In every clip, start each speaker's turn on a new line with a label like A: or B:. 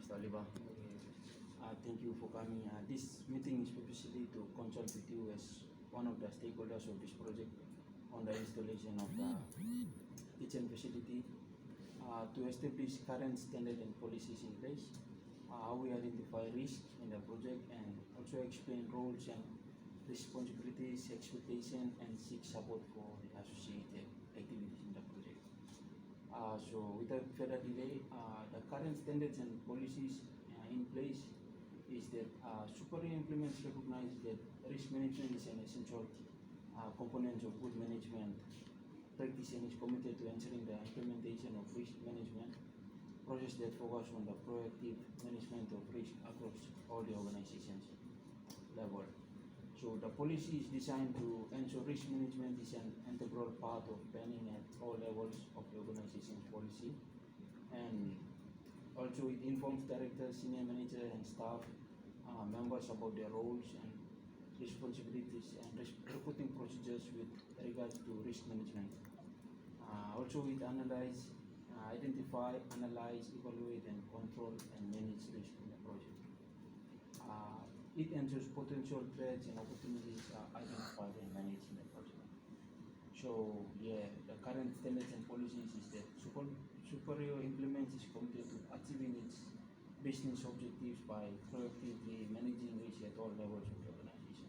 A: Mr. Oliver. Thank you for coming. This meeting is purposely to consult with you as one of the stakeholders of this project on the installation of the kitchen facility to establish current standard and policies in place, how we identify risk in the project, and also explain roles and responsibilities, expectation, and seek support for the associated activities in the project. So without further delay, the current standards and policies in place is that superior implements recognize that risk management is an essential component of good management practice and is committed to ensuring the implementation of risk management process that focus on the proactive management of risk across all the organizations level. So the policy is designed to ensure risk management is an integral part of planning at all levels of the organization's policy, and also it informs directors, senior manager, and staff members about their roles and responsibilities and reporting procedures with regards to risk management. Also it identify, analyze, evaluate, and control and manage risk in the project. It ensures potential threats and opportunities are identified and managed in the project. So yeah, the current standards and policies is that Superior implements is committed to achieving its business objectives by proactively managing risk at all levels of the organization.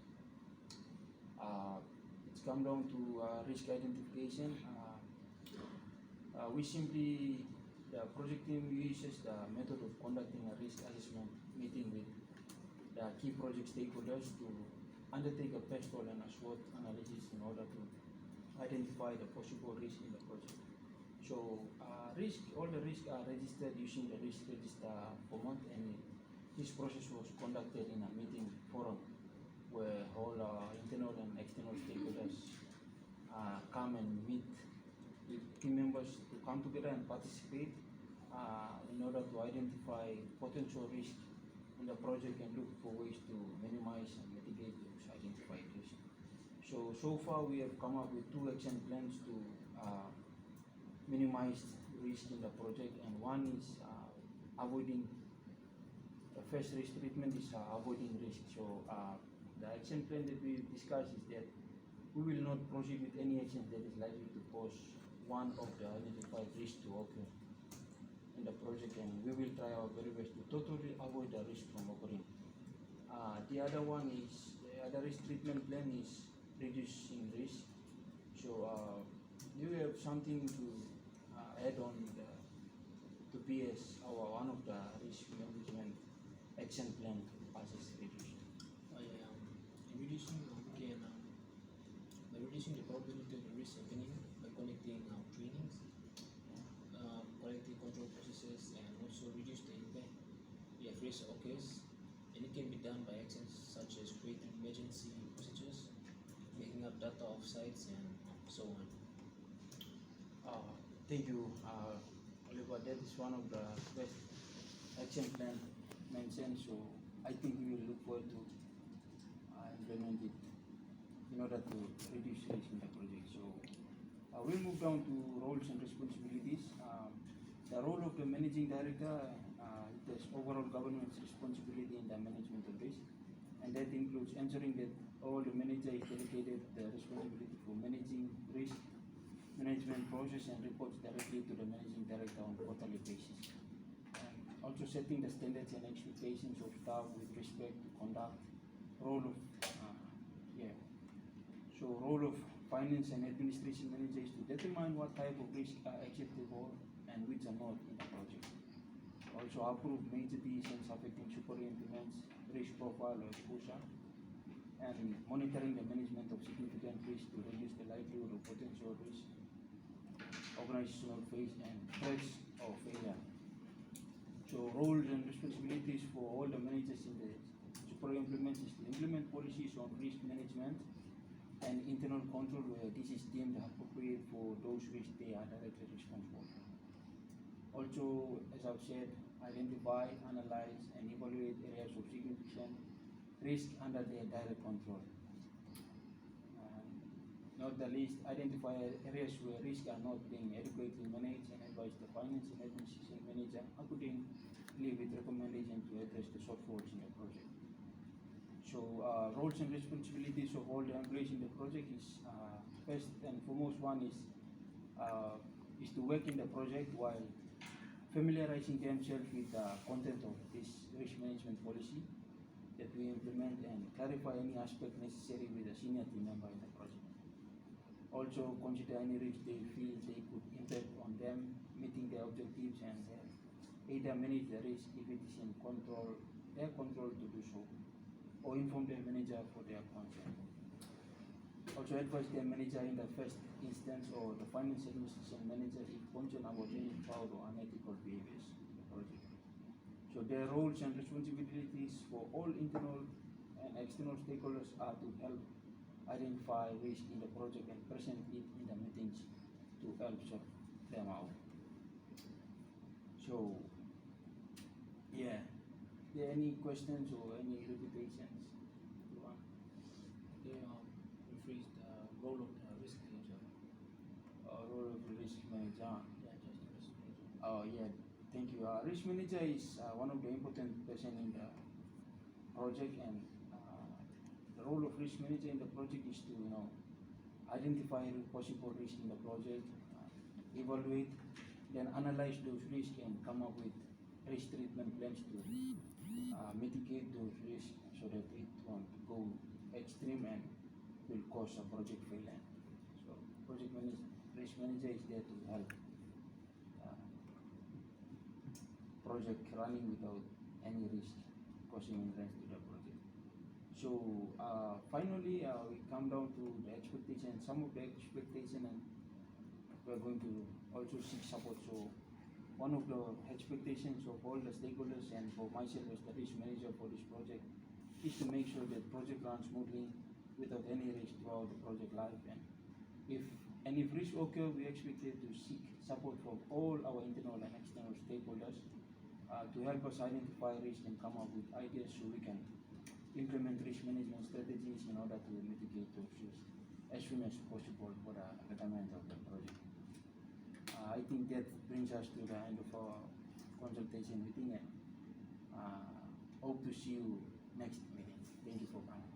A: It's come down to risk identification. The project team uses the method of conducting a risk assessment meeting with the key project stakeholders to undertake a pistol and a SWOT analysis in order to identify the possible risk in the project. So all the risks are registered using the risk register format, and this process was conducted in a meeting forum where all internal and external stakeholders come and meet with team members to come together and participate in order to identify potential risk in the project and look for ways to minimize and mitigate those identified risks. So far we have come up with 2 action plans to minimize risk in the project, and one is avoiding, the first risk treatment is avoiding risk. So the action plan that we discussed is that we will not proceed with any action that is likely to cause one of the identified risks to occur in the project, and we will try our very best to totally avoid the risk from occurring. The other risk treatment plan is reducing risk. So do you have something to add on to PS our one of the risk management action plan passes reduction?
B: In reducing, by reducing the probability of the risk happening by connecting trainings, quality control processes, and also reduce the impact if risk occurs. And it can be done by actions such as creating emergency procedures, making up data of sites, and so on.
A: Thank you, Oliver. That is one of the best action plan mentioned. So I think we will look forward to implement it in order to reduce risk in the project. So we'll move down to roles and responsibilities. The role of the managing director is overall governance responsibility in the management of risk, and that includes ensuring that all the manager is dedicated the responsibility for managing risk management process and reports directly to the managing director on a quarterly basis. And also setting the standards and expectations of staff with respect to conduct. Role of finance and administration manager is to determine what type of risks are acceptable and which are not in the project. Also approve major decisions affecting superior implements, risk profile or exposure, and monitoring the management of significant risk to reduce the likelihood of potential risk, organizational phase, and threats of failure. So roles and responsibilities for all the managers in the superior implements is to implement policies on risk management and internal control where this is deemed appropriate for those risks they are directly responsible for. Also, as I've said, identify, analyze, and evaluate areas of significant risk under their direct control. Not the least, identify areas where risks are not being adequately managed and advise the finance and administration manager accordingly with recommended consultation to address the shortfalls in the project. So roles and responsibilities of all the employees in the project is first and foremost one is to work in the project while familiarizing themselves with the content of this risk management policy that we implement and clarify any aspect necessary with a senior team member in the project. Also consider any risk they feel they could impact on them meeting their objectives and either manage the risk if it is in their control to do so, or inform their manager for their consent. Also advise their manager in the first instance or the finance administration manager if concerned about any fraud or unethical behaviors in the project. So their roles and responsibilities for all internal and external stakeholders are to help identify risk in the project and present it in the meetings to help sort them out. So yeah, there any questions or any repetitions you want?
B: They rephrase the role of the risk manager.
A: Role of the risk manager.
B: Yeah, just the risk manager.
A: Oh yeah, thank you. Risk manager is one of the important person in the project, and the role of risk manager in the project is to identify possible risk in the project, evaluate, then analyze those risks and come up with risk treatment plans to mitigate those risks so that it won't go extreme and will cause a project failure. So risk manager is there to help project running without any risk causing hindrance to the project. So finally we come down to the expectation, some of the expectation, and we are going to also seek support. So one of the expectations of all the stakeholders and for myself as the risk manager for this project is to make sure that project runs smoothly without any risk throughout the project life, and if risk occur, we expected to seek support from all our internal and external stakeholders to help us identify risk and come up with ideas so we can implement risk management strategies in order to mitigate those risks as soon as possible for the betterment of the project. I think that brings us to the end of our consultation meeting, and hope to see you next meeting. Thank you for coming.